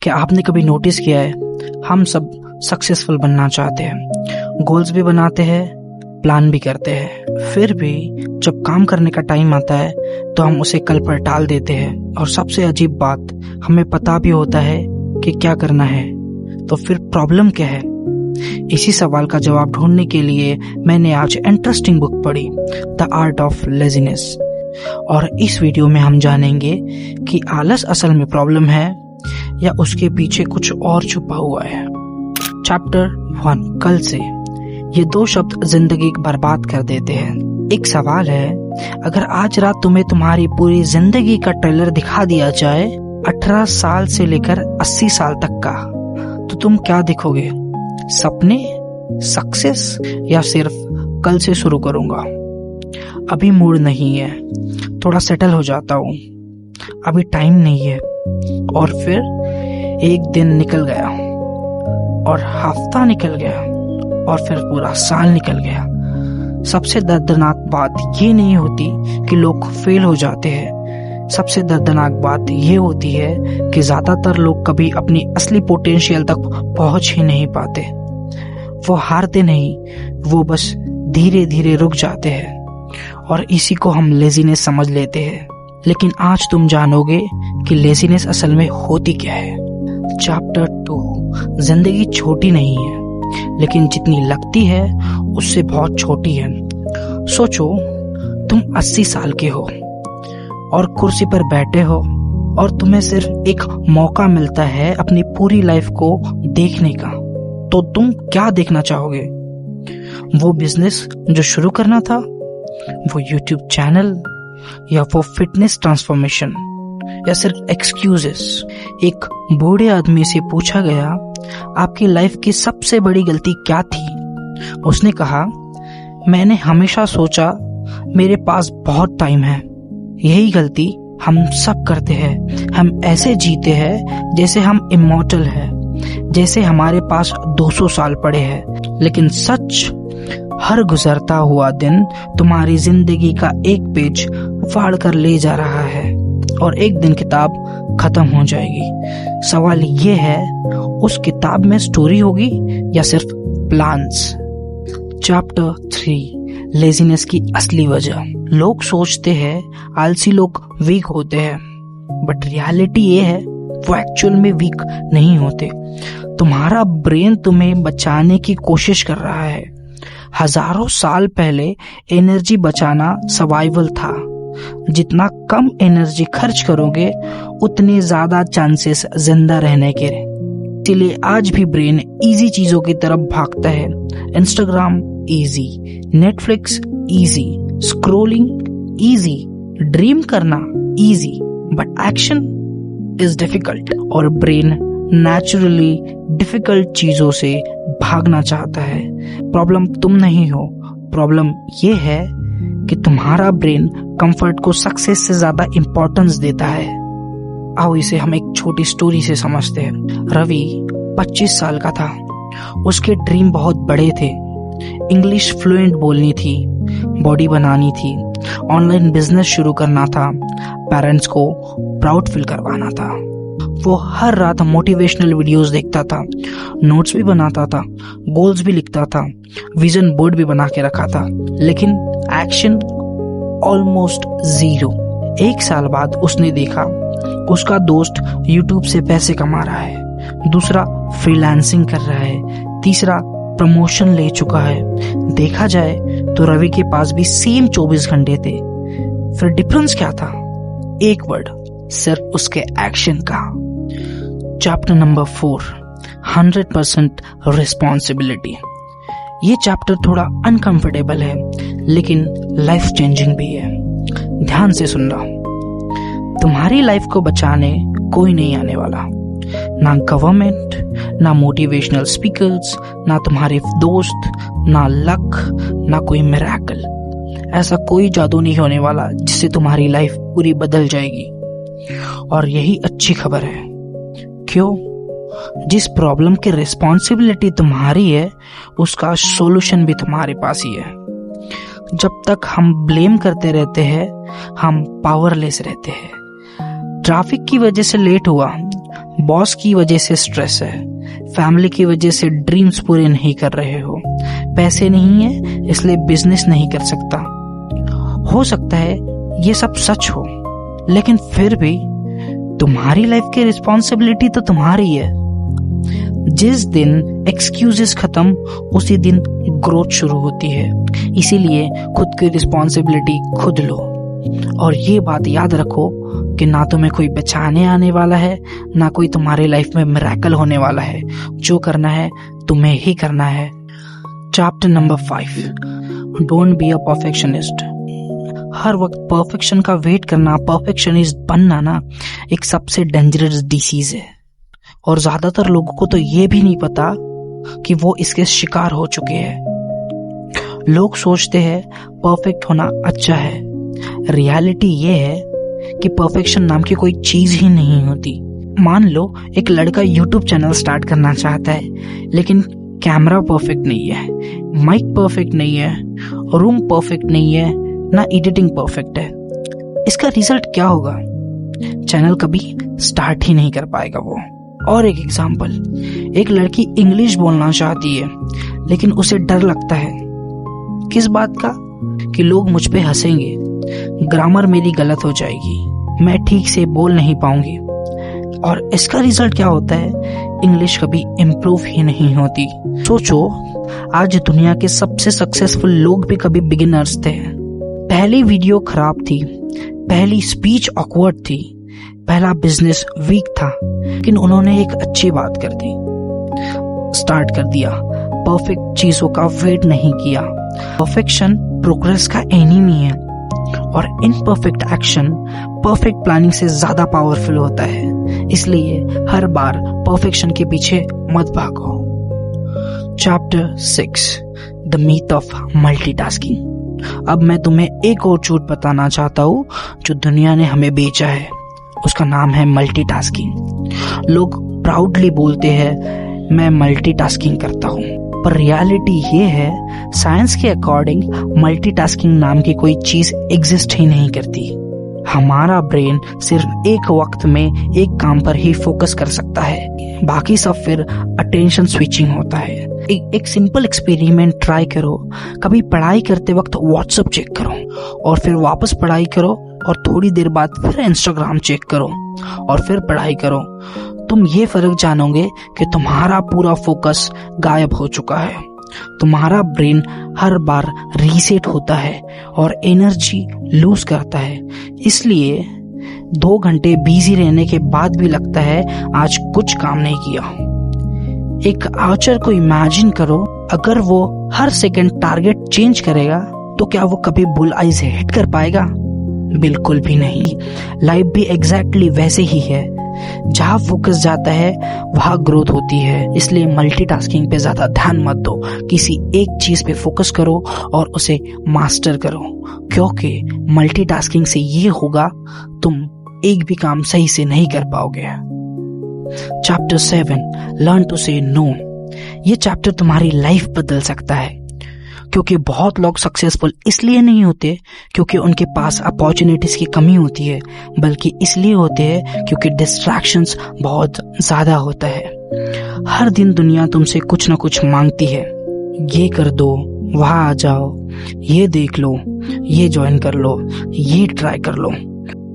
क्या आपने कभी नोटिस किया है, हम सब सक्सेसफुल बनना चाहते हैं, गोल्स भी बनाते हैं, प्लान भी करते हैं, फिर भी जब काम करने का टाइम आता है तो हम उसे कल पर टाल देते हैं। और सबसे अजीब बात, हमें पता भी होता है कि क्या करना है, तो फिर प्रॉब्लम क्या है? इसी सवाल का जवाब ढूंढने के लिए मैंने आज इंटरेस्टिंग बुक पढ़ी, द आर्ट ऑफ लेजीनेस। और इस वीडियो में हम जानेंगे कि आलस असल में प्रॉब्लम है या उसके पीछे कुछ और छुपा हुआ है। चैप्टर 1, कल से। ये दो शब्द जिंदगी बर्बाद कर देते हैं। एक सवाल है, अगर आज रात तुम्हें तुम्हारी पूरी जिंदगी का ट्रेलर दिखा दिया जाए, 18 साल से लेकर 80 साल तक का, तो तुम क्या देखोगे? सपने, सक्सेस, या सिर्फ कल से शुरू करूंगा, अभी मूड नहीं है, थोड़ा सेटल हो जाता हूँ, अभी टाइम नहीं है। और फिर एक दिन निकल गया, और हफ्ता निकल गया, और फिर पूरा साल निकल गया। सबसे दर्दनाक बात ये नहीं होती कि लोग फेल हो जाते हैं, सबसे दर्दनाक बात ये होती है कि ज्यादातर लोग कभी अपनी असली पोटेंशियल तक पहुंच ही नहीं पाते। वो हारते नहीं, वो बस धीरे धीरे रुक जाते हैं, और इसी को हम लेजीनेस समझ लेते हैं। लेकिन आज तुम जानोगे कि लेजीनेस असल में होती क्या है। चैप्टर 2, जिंदगी छोटी नहीं है, लेकिन जितनी लगती है उससे बहुत छोटी है। सोचो, तुम 80 साल के हो और कुर्सी पर बैठे हो, और तुम्हें सिर्फ एक मौका मिलता है अपनी पूरी लाइफ को देखने का, तो तुम क्या देखना चाहोगे? वो बिजनेस जो शुरू करना था, वो यूट्यूब चैनल, या वो फिटनेस ट्रांसफॉर्मेशन, या सिर्फ एक्सक्यूजेस? एक बूढ़े आदमी से पूछा गया, आपकी लाइफ की सबसे बड़ी गलती क्या थी? उसने कहा, मैंने हमेशा सोचा मेरे पास बहुत टाइम है। यही गलती हम सब करते हैं। हम ऐसे जीते हैं जैसे हम इमॉर्टल हैं, जैसे हमारे पास 200 साल पड़े हैं। लेकिन सच, हर गुजरता हुआ दिन तुम्हारी जिंदगी का एक पेज फाड़ कर ले जा रहा है, और एक दिन किताब खत्म हो जाएगी। सवाल ये है, उस किताब में स्टोरी होगी या सिर्फ प्लान्स? चैप्टर 3, लेजीनेस की असली वजह। लोग सोचते हैं आलसी लोग वीक होते हैं, बट रियलिटी ये है वो एक्चुअल में वीक नहीं होते। तुम्हारा ब्रेन तुम्हें बचाने की कोशिश कर रहा है। हजारों साल पहले एनर्जी बचाना सर्वाइवल था। जितना कम एनर्जी खर्च करोगे, उतने ज्यादा चांसेस जिंदा रहने के। इसलिए आज भी ब्रेन इजी चीजों की तरफ भागता है। Instagram easy, Netflix easy, scrolling easy, dream करना easy, but action is difficult. और ब्रेन नेचुरली डिफिकल्ट चीजों से भागना चाहता है। प्रॉब्लम तुम नहीं हो, प्रॉब्लम ये है कि तुम्हारा ब्रेन कंफर्ट को सक्सेस से ज्यादा इंपॉर्टेंस देता है। आओ इसे हम एक छोटी स्टोरी से समझते हैं। रवि 25 साल का था। उसके ड्रीम बहुत बड़े थे। इंग्लिश फ्लुएंट बोलनी थी, बॉडी बनानी थी, ऑनलाइन बिजनेस शुरू करना था, पेरेंट्स को प्राउड फील करवाना था। वो हर रात मोटिवेशनल वीडियोस देखता था, नोट्स भी बनाता था, गोल्स भी लिखता था, विजन बोर्ड भी बना के रखा था, लेकिन एक्शन ऑलमोस्ट जीरो। एक साल बाद उसने देखा उसका दोस्त यूट्यूब से पैसे कमा रहा है, दूसरा फ्रीलांसिंग कर रहा है, तीसरा प्रमोशन ले चुका है। देखा जाए तो रवि के पास भी सेम 24 घंटे थे। फिर डिफरेंस क्या था? एक वर्ड, सिर्फ उसके एक्शन का। Chapter number 4, 100% responsibility. ये चैप्टर थोड़ा अनकंफर्टेबल है, लेकिन लाइफ चेंजिंग भी है। ध्यान से सुनना। तुम्हारी लाइफ को बचाने कोई नहीं आने वाला, ना गवर्नमेंट, ना मोटिवेशनल स्पीकर्स, ना तुम्हारे दोस्त, ना लक, ना कोई मिरेकल। ऐसा कोई जादू नहीं होने वाला जिससे तुम्हारी लाइफ पूरी बदल जाएगी। और यही अच्छी खबर है। क्यों? जिस प्रॉब्लम की रिस्पॉन्सिबिलिटी तुम्हारी है, उसका सॉल्यूशन भी तुम्हारे पास ही है। जब तक हम ब्लेम करते रहते हैं, हम पावरलेस रहते हैं। ट्रैफिक की वजह से लेट हुआ, बॉस की वजह से स्ट्रेस है, फैमिली की वजह से ड्रीम्स पूरे नहीं कर रहे हो, पैसे नहीं है इसलिए बिजनेस नहीं कर सकता। हो सकता है ये सब सच हो, लेकिन फिर भी तुम्हारी लाइफ की रिस्पॉन्सिबिलिटी तो तुम्हारी है। जिस दिन एक्सक्यूजेस खत्म उसी दिन ग्रोथ शुरू होती है। इसीलिए खुद की रिस्पॉन्सिबिलिटी खुद लो, और ये बात याद रखो कि ना तुम्हें कोई बचाने आने वाला है, ना कोई तुम्हारी लाइफ में मिरेकल होने वाला है। जो करना है तुम्हें ही करना है। Chapter number 5, don't be a perfectionist. हर वक्त परफेक्शन का वेट करना, परफेक्शनिस्ट बनना ना एक सबसे डेंजरस डिसीज है, और ज्यादातर लोगों को तो ये भी नहीं पता कि वो इसके शिकार हो चुके हैं। लोग सोचते हैं परफेक्ट होना अच्छा है। रियलिटी ये है कि परफेक्शन नाम की कोई चीज ही नहीं होती। मान लो एक लड़का यूट्यूब चैनल स्टार्ट करना चाहता है, लेकिन कैमरा परफेक्ट नहीं है, माइक परफेक्ट नहीं है, रूम परफेक्ट नहीं है, ना एडिटिंग परफेक्ट है। इसका रिजल्ट क्या होगा? चैनल कभी स्टार्ट ही नहीं कर पाएगा वो। और एक एग्जांपल, एक लड़की इंग्लिश बोलना चाहती है, लेकिन उसे डर लगता है। किस बात का? कि लोग मुझ पे हंसेंगे, ग्रामर मेरी गलत हो जाएगी, मैं ठीक से बोल नहीं पाऊंगी। और इसका रिजल्ट क्या होता है? इंग्लिश कभी इम्प्रूव ही नहीं होती। सोचो, आज दुनिया के सबसे सक्सेसफुल लोग भी कभी बिगिनर्स थे। पहली वीडियो खराब थी, पहली स्पीच ऑकवर्ड थी, पहला बिजनेस वीक था, लेकिन उन्होंने एक अच्छी बात कर दी, स्टार्ट कर दिया। परफेक्ट चीजों का वेट नहीं किया। परफेक्शन प्रोग्रेस का एनिमी है, और इनपरफेक्ट एक्शन परफेक्ट प्लानिंग से ज्यादा पावरफुल होता है। इसलिए हर बार परफेक्शन के पीछे मत भागो। Chapter 6, the myth of multitasking. अब मैं तुम्हें एक और झूठ बताना चाहता हूँ जो दुनिया ने हमें बेचा है। उसका नाम है मल्टीटास्किंग। लोग प्राउडली बोलते हैं मैं मल्टीटास्किंग करता हूँ, पर रियलिटी ये है, साइंस के अकॉर्डिंग मल्टीटास्किंग नाम की कोई चीज एग्जिस्ट ही नहीं करती। हमारा ब्रेन सिर्फ एक वक्त में एक काम पर ही फोकस कर सकता है, बाकी सब फिर अटेंशन स्विचिंग होता है। एक सिंपल एक्सपेरिमेंट ट्राई करो। कभी पढ़ाई करते वक्त व्हाट्सएप चेक करो, और फिर वापस पढ़ाई करो, और थोड़ी देर बाद फिर इंस्टाग्राम चेक करो, और फिर पढ़ाई करो। तुम ये फर्क जानोगे कि तुम्हारा पूरा फोकस गायब हो चुका है। तुम्हारा ब्रेन हर बार रीसेट होता है और एनर्जी लूज करता है। इसलिए 2 घंटे बिजी रहने के बाद भी लगता है आज कुछ काम नहीं किया। एक आर्चर को इमेजिन करो, अगर वो हर सेकंड टारगेट चेंज करेगा तो क्या वो कभी बुल आई से हिट कर पाएगा? बिल्कुल भी नहीं। लाइफ भी एग्जैक्टली वैसे ही है। जहाँ फोकस जाता है वहाँ ग्रोथ होती है। इसलिए मल्टीटास्किंग पे ज्यादा ध्यान मत दो। किसी एक चीज पे फोकस करो और उसे मास्टर करो, क्योंकि मल्टीटास्किंग से ये होगा तुम एक भी काम सही से नहीं कर पाओगे। चैप्टर 7, लर्न टू से नो। ये चैप्टर तुम्हारी लाइफ बदल सकता है, क्योंकि बहुत लोग सक्सेसफुल इसलिए नहीं होते क्योंकि उनके पास अपॉर्चुनिटीज की कमी होती है, बल्कि इसलिए होते हैं क्योंकि डिस्ट्रैक्शंस बहुत ज्यादा होता है। हर दिन दुनिया तुमसे कुछ ना कुछ मांगती है, ये कर दो, वहां आ जाओ, ये देख लो, ये ज्वाइन कर लो, ये ट्राई कर लो,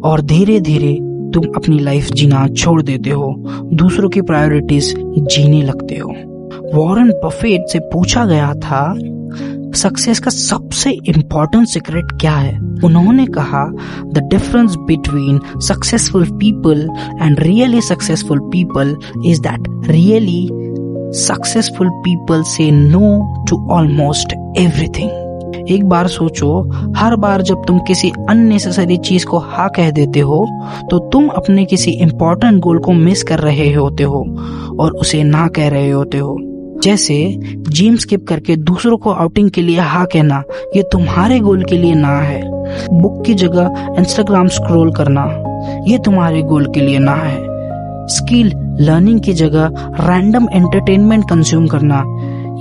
और धीरे धीरे तुम अपनी लाइफ जीना छोड़ देते हो, दूसरों की प्रायोरिटीज जीने लगते हो। वॉरेन बफेट से पूछा गया था सक्सेस का सबसे इंपॉर्टेंट सीक्रेट क्या है। उन्होंने कहा the difference between successful people and really successful people is that really successful people से नो टू ऑलमोस्ट एवरीथिंग। एक बार सोचो, हर बार जब तुम किसी अननेसेसरी चीज को हाँ कह देते हो तो तुम अपने किसी इंपॉर्टेंट गोल को मिस कर रहे होते हो और उसे ना कह रहे होते हो। जैसे जिम स्किप करके दूसरों को आउटिंग के लिए हाँ कहना, ये तुम्हारे गोल के लिए ना है। बुक की जगह इंस्टाग्राम स्क्रॉल करना, ये तुम्हारे गोल के लिए ना है। स्किल लर्निंग की जगह रैंडम एंटरटेनमेंट कंज्यूम करना,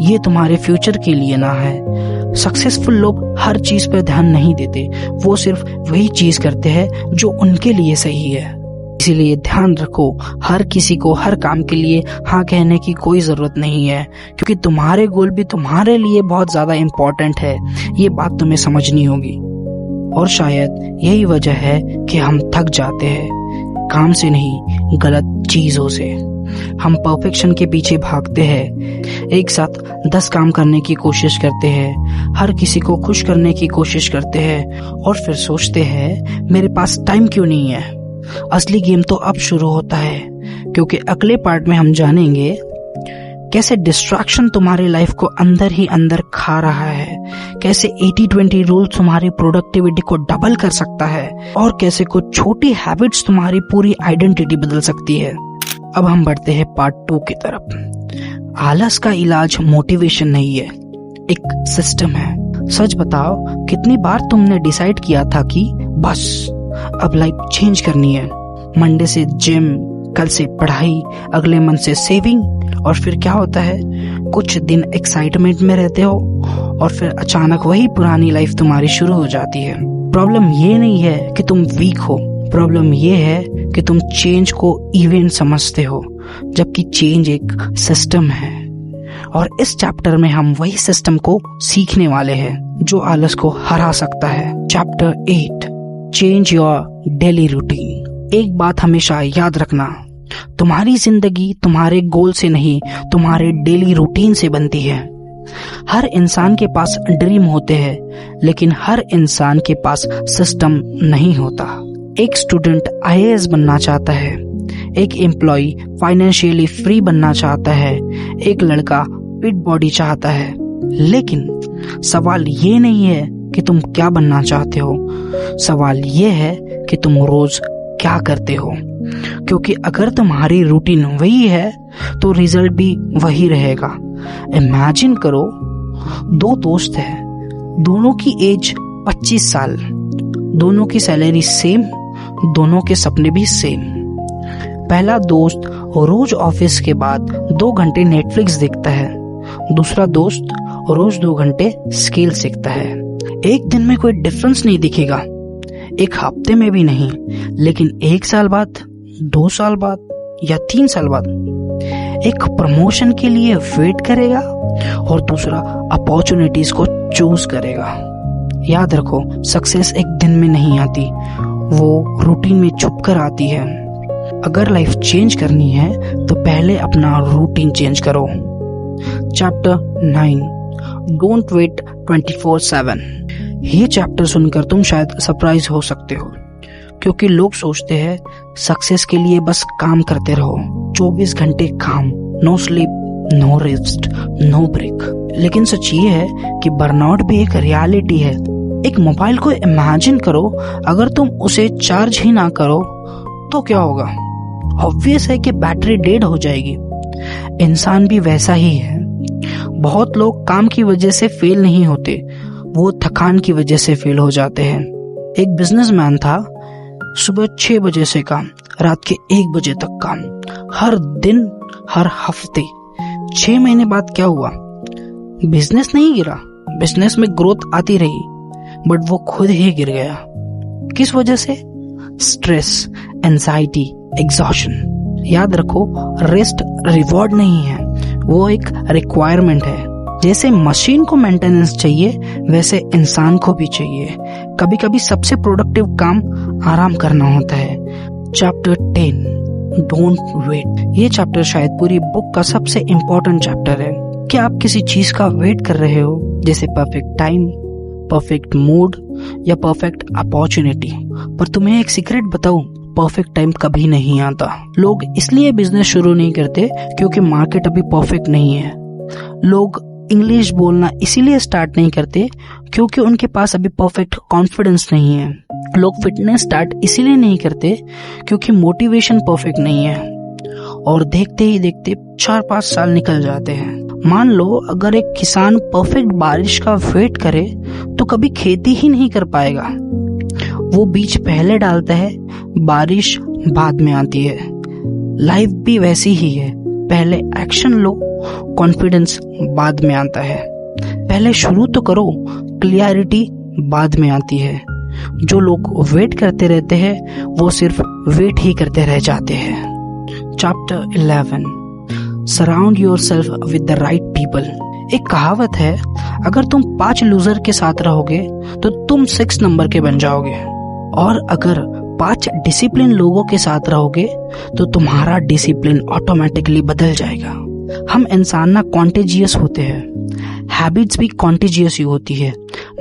ये तुम्हारे फ्यूचर के लिए ना है। सक्सेसफुल लोग हर चीज पर ध्यान नहीं देते, वो सिर्फ वही चीज करते हैं जो उनके लिए सही है। इसीलिए ध्यान रखो, हर किसी को हर काम के लिए हाँ कहने की कोई जरूरत नहीं है, क्योंकि तुम्हारे गोल भी तुम्हारे लिए बहुत ज्यादा इम्पोर्टेंट है। ये बात तुम्हें समझनी होगी। और शायद यही वजह है कि हम थक जाते हैं, काम से नहीं, गलत चीजों से। हम परफेक्शन के पीछे भागते हैं, एक साथ 10 काम करने की कोशिश करते हैं, हर किसी को खुश करने की कोशिश करते हैं और फिर सोचते हैं मेरे पास टाइम क्यों नहीं है। असली गेम तो अब शुरू होता है, क्योंकि अगले पार्ट में हम जानेंगे कैसे डिस्ट्रैक्शन तुम्हारी लाइफ को अंदर ही अंदर खा रहा है, कैसे 80-20 रूल तुम्हारी प्रोडक्टिविटी को डबल कर सकता है और कैसे कुछ छोटी हैबिट्स तुम्हारी पूरी आइडेंटिटी बदल सकती है। अब हम बढ़ते हैं पार्ट 2 की तरफ। आलस का इलाज मोटिवेशन नहीं है, एक सिस्टम है। सच बताओ, कितनी बार तुमने डिसाइड किया था कि बस अब लाइफ चेंज करनी है, मंडे से जिम, कल से पढ़ाई, अगले मंथ से सेविंग, और फिर क्या होता है, कुछ दिन एक्साइटमेंट में रहते हो और फिर अचानक वही पुरानी लाइफ तुम्हारी शुरू हो जाती है। प्रॉब्लम ये नहीं है कि तुम वीक हो, प्रॉब्लम ये है कि तुम चेंज को इवेंट समझते हो, जबकि चेंज एक सिस्टम है। और इस चैप्टर में हम वही सिस्टम को सीखने वाले हैं जो आलस को हरा सकता है। Chapter 8, change your daily routine. एक बात हमेशा याद रखना, तुम्हारी जिंदगी तुम्हारे गोल से नहीं, तुम्हारे डेली रूटीन से बनती है। हर इंसान के पास ड्रीम होते हैं, लेकिन हर इंसान के पास सिस्टम नहीं होता। एक स्टूडेंट IAS बनना चाहता है, एक एम्प्लॉय फाइनेंशियली फ्री बनना चाहता है, एक लड़का फिट बॉडी चाहता है। लेकिन सवाल ये नहीं है कि तुम क्या बनना चाहते हो, सवाल ये है कि तुम रोज क्या करते हो। क्योंकि अगर तुम्हारी रूटीन वही है तो रिजल्ट भी वही रहेगा। इमेजिन करो, 2 दोस्त हैं, दोनों की एज 25 साल, दोनों की सैलरी सेम, दोनों के सपने भी सेम। पहला दोस्त रोज ऑफिस के बाद 2 घंटे नेटफ्लिक्स देखता है, दूसरा दोस्त रोज 2 घंटे स्किल सीखता है। एक दिन में कोई डिफरेंस नहीं दिखेगा, एक हफ्ते में भी नहीं, लेकिन 1 साल बाद, 2 साल बाद या 3 साल बाद एक प्रमोशन के लिए वेट करेगा और दूसरा अपॉर्चुनिटीज को चूज करेगा। याद रखो, सक्सेस एक दिन में नहीं आती, वो रूटीन में छुप कर आती है। अगर लाइफ चेंज करनी है तो पहले अपना रूटीन चेंज करो। Chapter 9, don't wait 24/7। ये चैप्टर सुनकर तुम शायद सरप्राइज हो सकते हो, क्योंकि लोग सोचते हैं सक्सेस के लिए बस काम करते रहो, 24 घंटे काम, no sleep, no rest, no break. लेकिन सच ये है कि बर्नआउट भी एक रियलिटी है। एक मोबाइल को इमेजिन करो, अगर तुम उसे चार्ज ही ना करो तो क्या होगा? ऑब्वियस है कि बैटरी डेड हो जाएगी। इंसान भी वैसा ही है। बहुत लोग काम की वजह से फेल नहीं होते, वो थकान की वजह से फेल हो जाते हैं। एक बिजनेसमैन था, सुबह 6 बजे से काम, रात के 1 बजे तक काम, हर दिन, हर हफ्ते। 6 महीने बाद क्या हुआ? बिजनेस नहीं गिरा, बिजनेस में ग्रोथ आती रही, बट वो खुद ही गिर गया। किस वजह से? Stress, anxiety, exhaustion. याद रखो, रेस्ट रिवॉर्ड नहीं है, वो एक रिक्वायरमेंट है। जैसे मशीन को मेंटेनेंस चाहिए, वैसे इंसान को भी चाहिए। कभी कभी सबसे प्रोडक्टिव काम आराम करना होता है। Chapter 10, don't wait. ये चैप्टर शायद पूरी बुक का सबसे इम्पोर्टेंट चैप्टर है। क्या आप किसी चीज का वेट कर रहे हो, जैसे परफेक्ट टाइम, परफेक्ट मूड या परफेक्ट अपॉर्चुनिटी? पर तुम्हें एक सीक्रेट बताऊं, परफेक्ट टाइम कभी नहीं आता। लोग इसलिए बिजनेस शुरू नहीं करते क्योंकि मार्केट अभी परफेक्ट नहीं है। लोग इंग्लिश बोलना इसीलिए स्टार्ट नहीं करते क्योंकि उनके पास अभी परफेक्ट कॉन्फिडेंस नहीं है। लोग फिटनेस स्टार्ट इसीलिए नहीं करते क्योंकि मोटिवेशन परफेक्ट नहीं है। और देखते ही देखते 4-5 साल निकल जाते हैं। मान लो अगर एक किसान परफेक्ट बारिश का वेट करे तो कभी खेती ही नहीं कर पाएगा। वो बीज पहले डालता है, बारिश बाद में आती है। लाइफ भी वैसी ही है, पहले एक्शन लो, कॉन्फिडेंस बाद में आता है। पहले शुरू तो करो, क्लियरिटी बाद में आती है। जो लोग वेट करते रहते हैं वो सिर्फ वेट ही करते रह जाते हैं। Chapter 11, surround yourself with the right people. एक कहावत है, अगर तुम 5 लूजर के साथ रहोगे तो तुम 6 नंबर के बन जाओगे, और अगर 5 डिसिप्लिन लोगों के साथ रहोगे तो तुम्हारा डिसिप्लिन ऑटोमेटिकली बदल जाएगा। हम इंसान ना कॉन्टेजियस होते हैं, हैबिट्स भी कॉन्टेजियस ही होती है,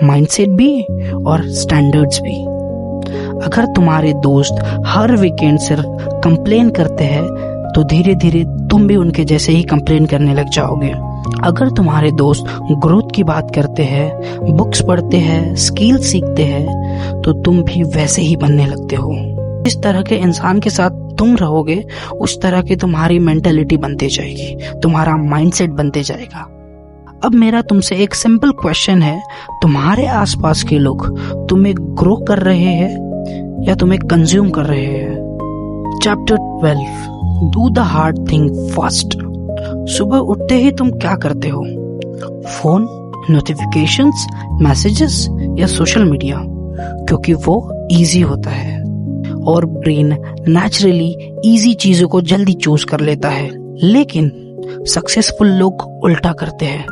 माइंडसेट भी और स्टैंडर्ड्स भी। अगर तुम्हारे दोस्त हर वीकेंड सिर्फ कंप्लेन करते हैं तो धीरे धीरे तुम भी उनके जैसे ही कंप्लेन करने लग जाओगे। अगर तुम्हारे दोस्त ग्रोथ की बात करते हैं, बुक्स पढ़ते हैं, स्किल सीखते हैं, तो तुम भी वैसे ही बनने लगते हो। जिस तरह के इंसान के साथ तुम रहोगे उस तरह की तुम्हारी मेंटालिटी बनती जाएगी, तुम्हारा माइंडसेट बनते जाएगा। अब मेरा तुमसे एक सिंपल क्वेश्चन है, तुम्हारे आसपास के लोग तुम्हें ग्रो कर रहे हैं या तुम्हें कंज्यूम कर रहे हैं? Chapter 12, do the hard thing first. सुबह उठते ही तुम क्या करते हो? फोन, नोटिफिकेशंस, मैसेजेस या सोशल मीडिया? क्योंकि वो इजी होता है और ब्रेन नेचुरली इजी चीजों को जल्दी चूज कर लेता है। लेकिन सक्सेसफुल लोग उल्टा करते हैं,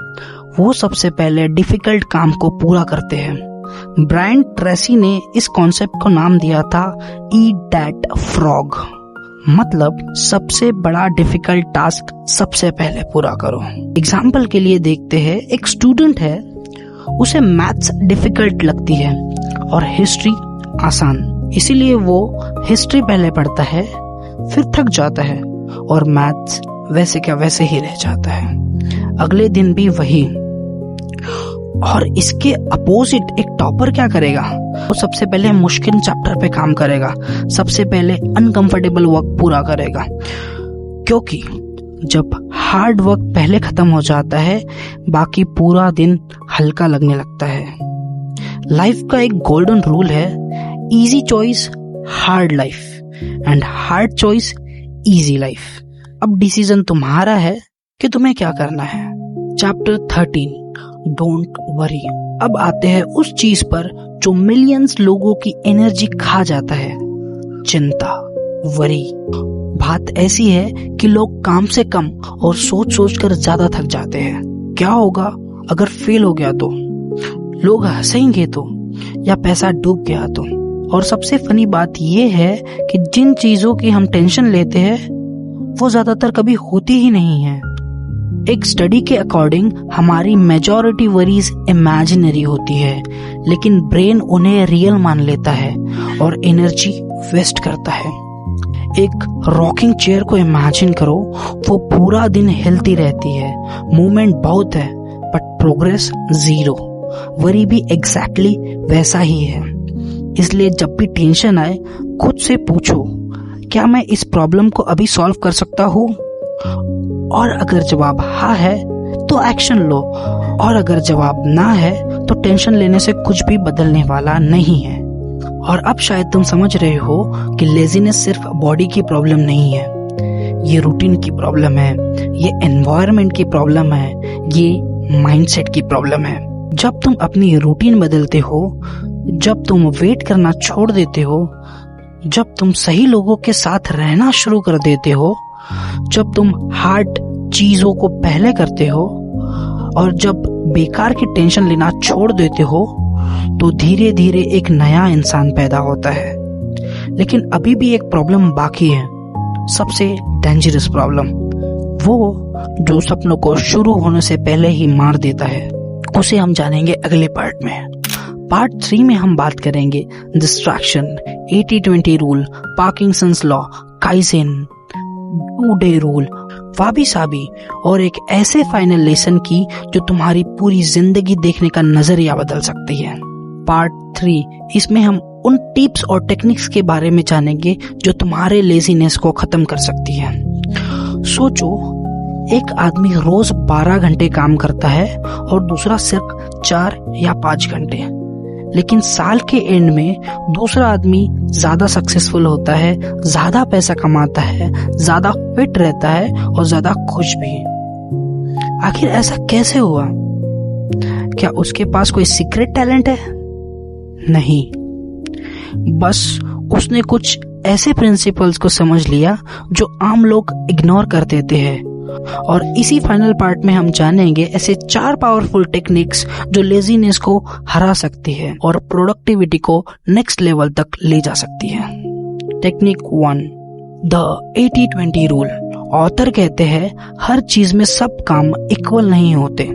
वो सबसे पहले डिफिकल्ट काम को पूरा करते हैं। ब्रायन ट्रेसी ने इस कॉन्सेप्ट को नाम दिया था ईट दैट फ्रॉग, मतलब सबसे बड़ा डिफिकल्ट टास्क सबसे पहले पूरा करो। एग्जाम्पल के लिए देखते हैं, एक स्टूडेंट है, उसे मैथ्स डिफिकल्ट लगती है और हिस्ट्री आसान, इसीलिए वो हिस्ट्री पहले पढ़ता है, फिर थक जाता है और मैथ्स वैसे क्या वैसे ही रह जाता है। अगले दिन भी वही। और इसके अपोजिट एक टॉपर क्या करेगा? वो सबसे पहले मुश्किल चैप्टर पे काम करेगा, सबसे पहले अनकंफर्टेबल वर्क पूरा करेगा, क्योंकि जब हार्ड वर्क पहले खत्म हो जाता है बाकी पूरा दिन हल्का लगने लगता है। लाइफ का एक गोल्डन रूल है, easy choice hard life and hard choice easy life. अब डिसीजन तुम्हारा है कि तुम्हें क्या करना है। Chapter 13, don't worry. अब आते हैं उस चीज पर जो मिलियंस लोगों की एनर्जी खा जाता है, चिंता, वरी। बात ऐसी है कि लोग काम से कम और सोच सोच कर ज्यादा थक जाते हैं। क्या होगा अगर फेल हो गया तो? लोग हंसेंगे तो? या पैसा डूब गया तो? और सबसे फनी बात यह है कि जिन चीजों की हम टेंशन लेते हैं वो ज्यादातर कभी होती ही नहीं है। एक स्टडी के अकॉर्डिंग हमारी मेजॉरिटी वरीज इमेजिनरी होती है, लेकिन ब्रेन उन्हें रियल मान लेता है और एनर्जी वेस्ट करता है। एक रॉकिंग चेयर को इमेजिन करो, वो पूरा दिन हिलती रहती है, मूवमेंट बहुत है बट प्रोग्रेस 0। वरी भी एग्जैक्टली वैसा ही है। इसलिए जब भी टेंशन आए खुद से पूछो, क्या मैं इस प्रॉब्लम को अभी सॉल्व कर सकता हूँ? और अगर जवाब हाँ है तो एक्शन लो, और अगर जवाब ना है तो टेंशन लेने से कुछ भी बदलने वाला नहीं है। और अब शायद तुम समझ रहे हो कि लेजीनेस सिर्फ बॉडी की प्रॉब्लम नहीं है, ये रूटीन की प्रॉब्लम है, ये एनवायरनमेंट की प्रॉब्लम है, ये माइंडसेट की प्रॉब्लम है। जब तुम अपनी रूटीन बदलते हो, जब तुम वेट करना छोड़ देते हो, जब तुम सही लोगों के साथ रहना शुरू कर देते हो, जब तुम हार्ड चीजों को पहले करते हो और जब बेकार की टेंशन लेना छोड़ देते हो, तो धीरे धीरे एक नया इंसान पैदा होता है। लेकिन अभी भी एक प्रॉब्लम बाकी है, सबसे डेंजरस प्रॉब्लम, वो जो सपनों को शुरू होने से पहले ही मार देता है। उसे हम जानेंगे अगले पार्ट में। पार्ट 3 में हम बात करेंगे distraction, 80-20 rule, Parkinson's law, kaizen, 2 day rule, wabi sabi और एक ऐसे फाइनल लेसन की जो तुम्हारी पूरी जिंदगी देखने का नजरिया बदल सकती है। पार्ट 3, इसमें हम उन टिप्स और टेक्निक्स के बारे में जानेंगे जो तुम्हारे लेजीनेस को खत्म कर सकती है। सोचो, एक आदमी रोज 12 घंटे काम करता है और दूसरा सिर्फ 4 या 5 घंटे, लेकिन साल के एंड में दूसरा आदमी ज्यादा सक्सेसफुल होता है, ज्यादा पैसा कमाता है, ज्यादा फिट रहता है और ज्यादा खुश भी। आखिर ऐसा कैसे हुआ? क्या उसके पास कोई सीक्रेट टैलेंट है? नहीं, बस उसने कुछ ऐसे प्रिंसिपल्स को समझ लिया जो आम लोग इग्नोर कर देते हैं। और इसी फाइनल पार्ट में हम जानेंगे ऐसे 4 पावरफुल टेक्निक्स जो लेजीनेस को हरा सकती है और प्रोडक्टिविटी को नेक्स्ट लेवल तक ले जा सकती है। Technique 1, the 80-20 rule. ऑथर कहते हैं हर चीज में सब काम इक्वल नहीं होते।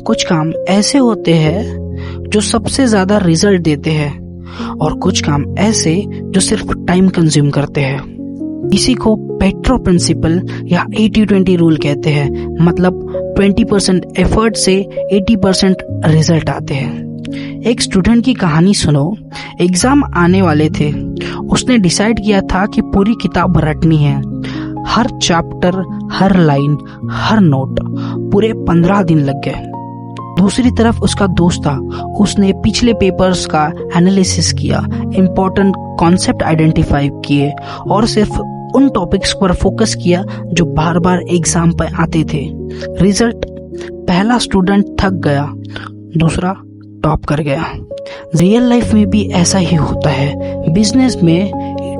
कुछ काम ऐसे होते हैं जो सबसे ज्यादा रिजल्ट देते हैं और कुछ काम ऐसे जो सिर्फ टाइम कंज्यूम करते हैं। इसी को पेट्रो प्रिंसिपल या 80-20 रूल कहते हैं। मतलब 20% एफर्ट से 80% रिजल्ट आते हैं। एक स्टूडेंट की कहानी सुनो। एग्जाम आने वाले थे। उसने डिसाइड किया था कि पूरी किताब रटनी है। हर चैप्टर, हर लाइन, हर नोट। पूरे 15 दिन लग गए। दूसरी तरफ उसका दोस्त था। उसने पिछले पेपर्स का एनालिसिस किया, इम्पोर्टेंट कॉन्सेप्ट आइडेंटिफाई किए और सिर्फ उन टॉपिक्स पर फोकस किया जो बार बार एग्जाम पर आते थे। रिजल्ट, पहला स्टूडेंट थक गया, दूसरा टॉप कर गया। रियल लाइफ में भी ऐसा ही होता है। बिजनेस में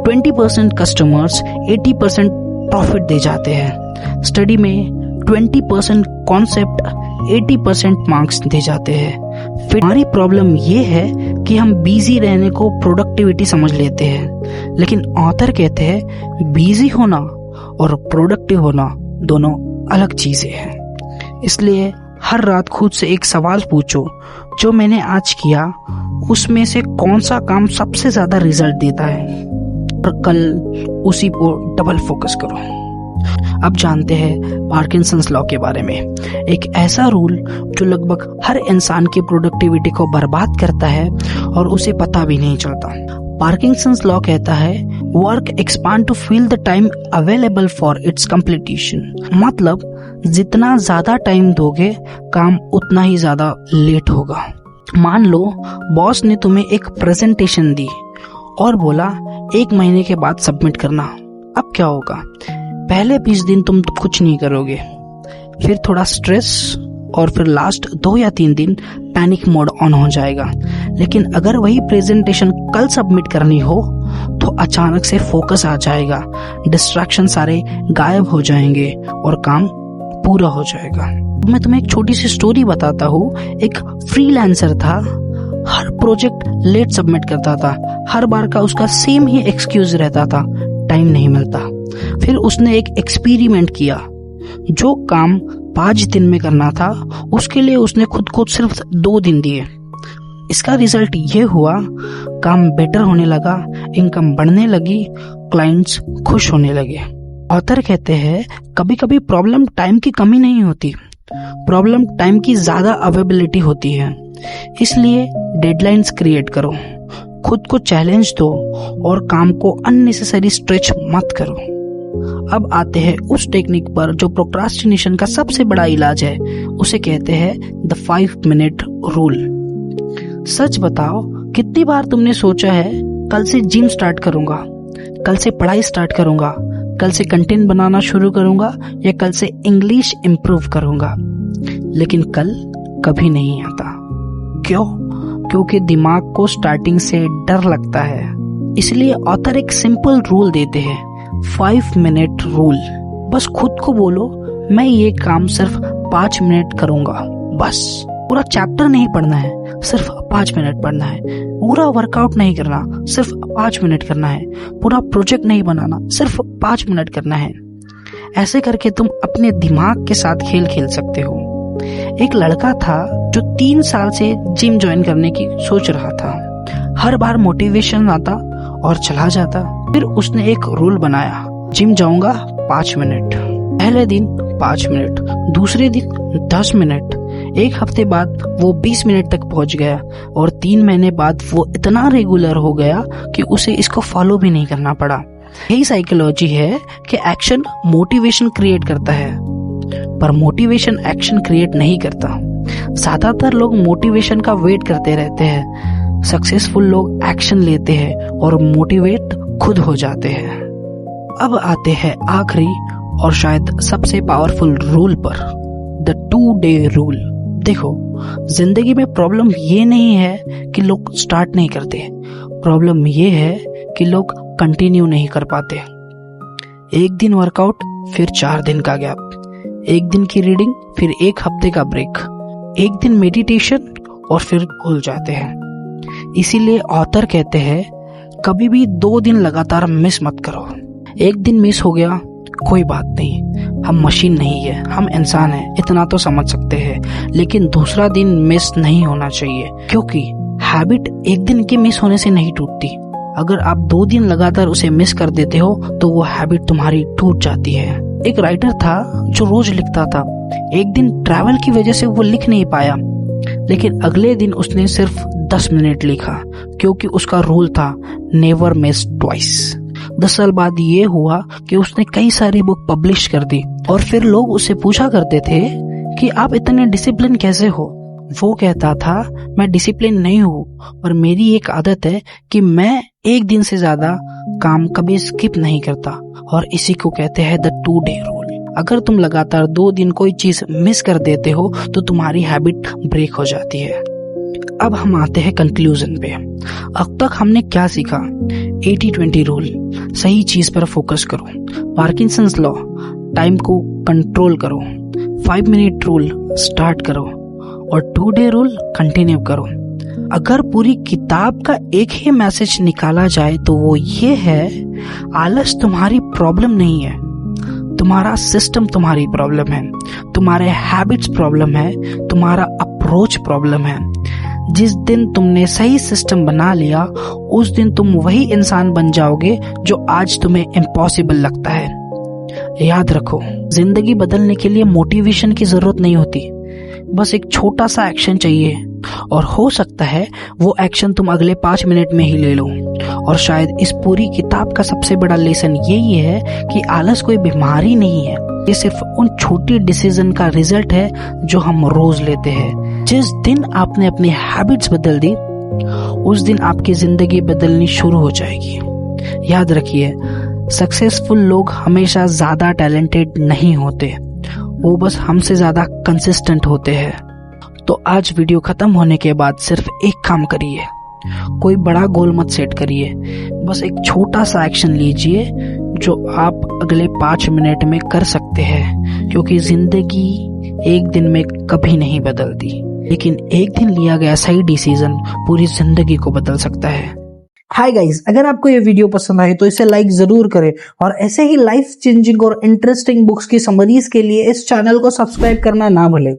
20% कस्टमर्स 80% प्रॉफिट दे जाते हैं। स्टडी में 20% कॉन्सेप्ट 80% मार्क्स दे जाते हैं। फिर हमारी प्रॉब्लम ये है कि हम बिजी रहने को प्रोडक्टिविटी समझ लेते हैं, लेकिन ऑथर कहते हैं बिजी होना और प्रोडक्टिव होना दोनों अलग चीजें हैं। इसलिए हर रात खुद से एक सवाल पूछो, जो मैंने आज किया उसमें से कौन सा काम सबसे ज्यादा रिजल्ट देता है, और कल उसी को डबल फोकस करो। अब जानते हैं पार्किंसंस लॉ के बारे में। एक ऐसा रूल जो लगभग हर इंसान की प्रोडक्टिविटी को बर्बाद करता है और उसे पता भी नहीं चलता। पार्किंसंस लॉ कहता है work expand to fill the time available for its completion. मतलब जितना ज्यादा टाइम दोगे काम उतना ही ज्यादा लेट होगा। मान लो बॉस ने तुम्हें एक प्रेजेंटेशन दी और बोला 1 महीने के बाद सबमिट करना। अब क्या होगा? पहले 20 दिन तुम कुछ नहीं करोगे, फिर थोड़ा स्ट्रेस और फिर लास्ट 2 या 3 दिन पैनिक मोड ऑन हो जाएगा। लेकिन अगर वही प्रेजेंटेशन कल सबमिट करनी हो तो अचानक से फोकस आ जाएगा, डिस्ट्रैक्शन सारे गायब हो जाएंगे और काम पूरा हो जाएगा। मैं तुम्हें एक छोटी सी स्टोरी बताता हूँ। एक फ्रीलांसर था, हर प्रोजेक्ट लेट सबमिट करता था। हर बार का उसका सेम ही एक्सक्यूज रहता था, टाइम नहीं मिलता। फिर उसने एक एक्सपेरिमेंट किया। जो काम 5 दिन में करना था उसके लिए उसने खुद को सिर्फ 2 दिन दिए। इसका रिजल्ट ये हुआ, काम बेटर होने लगा, इनकम बढ़ने लगी, क्लाइंट्स खुश होने लगे। ऑथर कहते हैं कभी कभी प्रॉब्लम टाइम की कमी नहीं होती, प्रॉब्लम टाइम की ज्यादा अवेलेबिलिटी होती है। इसलिए डेडलाइंस क्रिएट करो, खुद को चैलेंज दो और काम को अननेसेसरी स्ट्रेच मत करो। अब आते हैं उस टेक्निक पर जो प्रोक्रास्टिनेशन का सबसे बड़ा इलाज है। उसे कहते हैं द 5 मिनट रूल। सच बताओ, कितनी बार तुमने सोचा है कल से जिम स्टार्ट करूंगा, कल से पढ़ाई स्टार्ट करूंगा, कल से कंटेंट बनाना शुरू करूंगा या कल से इंग्लिश इंप्रूव करूंगा, लेकिन कल कभी नहीं आता। क्यों? क्योंकि दिमाग को स्टार्टिंग से डर लगता है। इसलिए ऑथर एक सिंपल रूल देते हैं, 5 मिनट रूल। बस खुद को बोलो मैं ये काम सिर्फ 5 मिनट करूंगा। बस पूरा चैप्टर नहीं पढ़ना है, सिर्फ 5 मिनट पढ़ना है। पूरा वर्कआउट नहीं करना, सिर्फ 5 मिनट करना है। पूरा प्रोजेक्ट नहीं बनाना, सिर्फ 5 मिनट करना है। ऐसे करके तुम अपने दिमाग के साथ खेल खेल सकते हो। एक लड़का था जो 3 साल से जिम ज्वाइन करने की सोच रहा था। हर बार मोटिवेशन आता और चला जाता। फिर उसने एक रूल बनाया, जिम जाऊंगा 5 मिनट। पहले दिन 5 मिनट, दूसरे दिन 10 मिनट। एक हफ्ते बाद वो 20 मिनट तक पहुंच गया और 3 महीने बाद वो इतना रेगुलर हो गया कि उसे इसको फॉलो भी नहीं करना पड़ा। यही साइकोलॉजी है कि एक्शन मोटिवेशन क्रिएट करता है, पर मोटिवेशन एक्शन क्रिएट नहीं करता। ज्यादातर लोग मोटिवेशन का वेट करते रहते हैं। सक्सेसफुल लोग एक्शन लेते हैं और मोटिवेट खुद हो जाते हैं। अब आते हैं आखिरी और शायद सबसे पावरफुल रूल पर, द 2 डे रूल। देखो, जिंदगी में प्रॉब्लम ये नहीं है कि लोग स्टार्ट नहीं करते, प्रॉब्लम ये है कि लोग कंटिन्यू नहीं कर पाते। एक दिन वर्कआउट, फिर 4 दिन का गैप, एक दिन की रीडिंग, फिर 1 हफ्ते का ब्रेक, एक दिन मेडिटेशन और फिर भूल जाते हैं। इसीलिए ऑथर कहते हैं कभी भी 2 दिन लगातार मिस मत करो। एक दिन मिस हो गया कोई बात नहीं, हम मशीन नहीं है, हम इंसान हैं, इतना तो समझ सकते हैं। लेकिन दूसरा दिन मिस नहीं होना चाहिए, क्योंकि हैबिट एक दिन के मिस होने से नहीं टूटती। अगर आप 2 दिन लगातार उसे मिस कर देते हो तो वो हैबिट तुम्हारी टूट जाती है। एक राइटर था जो रोज लिखता था। एक दिन ट्रैवल की वजह से वो लिख नहीं पाया, लेकिन अगले दिन उसने सिर्फ 10 मिनट लिखा, क्योंकि उसका रूल था नेवर मिस ट्वाइस। 10 साल बाद ये हुआ कि उसने कई सारी बुक पब्लिश कर दी, और फिर लोग उससे पूछा करते थे कि आप इतने डिसिप्लिन कैसे हो। वो कहता था मैं डिसिप्लिन नहीं हूँ, पर मेरी एक आदत है कि मैं एक दिन से ज्यादा काम कभी स्किप नहीं करता, और इसी को कहते हैं द 2 डे रूल। अगर तुम लगातार 2 दिन कोई चीज मिस कर देते हो तो तुम्हारी हैबिट ब्रेक हो जाती है। अब हम आते हैं कंक्लूजन पे। अब तक हमने क्या सीखा? 80-20 रूल, सही चीज पर फोकस करो। पार्किंसंस लॉ, टाइम को कंट्रोल करो। 5 मिनट रूल, स्टार्ट करो। और 2 डे रूल, कंटिन्यू करो। अगर पूरी किताब का एक ही मैसेज निकाला जाए तो वो ये है, आलस तुम्हारी प्रॉब्लम नहीं है, तुम्हारा सिस्टम तुम्हारी प्रॉब्लम है, तुम्हारे हैबिट्स प्रॉब्लम है, तुम्हारा अप्रोच प्रॉब्लम है। जिस दिन तुमने सही सिस्टम बना लिया, उस दिन तुम वही इंसान बन जाओगे जो आज तुम्हें इम्पॉसिबल लगता है। याद रखो, जिंदगी बदलने के लिए मोटिवेशन की जरूरत नहीं होती, बस एक छोटा सा एक्शन चाहिए, और हो सकता है वो एक्शन तुम अगले 5 मिनट में ही ले लो। और शायद इस पूरी किताब का सबसे बड़ा लेसन यही है कि आलस कोई बीमारी नहीं है, ये सिर्फ उन छोटी डिसीजन का रिजल्ट है जो हम रोज लेते हैं। जिस दिन आपने अपनी हैबिट्स बदल दी, उस दिन आपकी जिंदगी बदलनी शुरू हो जाएगी। याद रखिए, सक्सेसफुल लोग हमेशा ज्यादा टैलेंटेड नहीं होते, वो बस हमसे ज्यादा कंसिस्टेंट होते हैं। तो आज वीडियो खत्म होने के बाद सिर्फ एक काम करिए, कोई बड़ा गोल मत सेट करिए, बस एक छोटा सा एक्शन लीजिए जो आप अगले 5 मिनट में कर सकते हैं, क्योंकि जिंदगी एक दिन में कभी नहीं बदलती, लेकिन एक दिन लिया गया सही डिसीजन पूरी जिंदगी को बदल सकता है। हाय गाइस, अगर आपको ये वीडियो पसंद आए तो इसे लाइक जरूर करें, और ऐसे ही लाइफ चेंजिंग और इंटरेस्टिंग बुक्स की समरीज के लिए इस चैनल को सब्सक्राइब करना ना भूलें।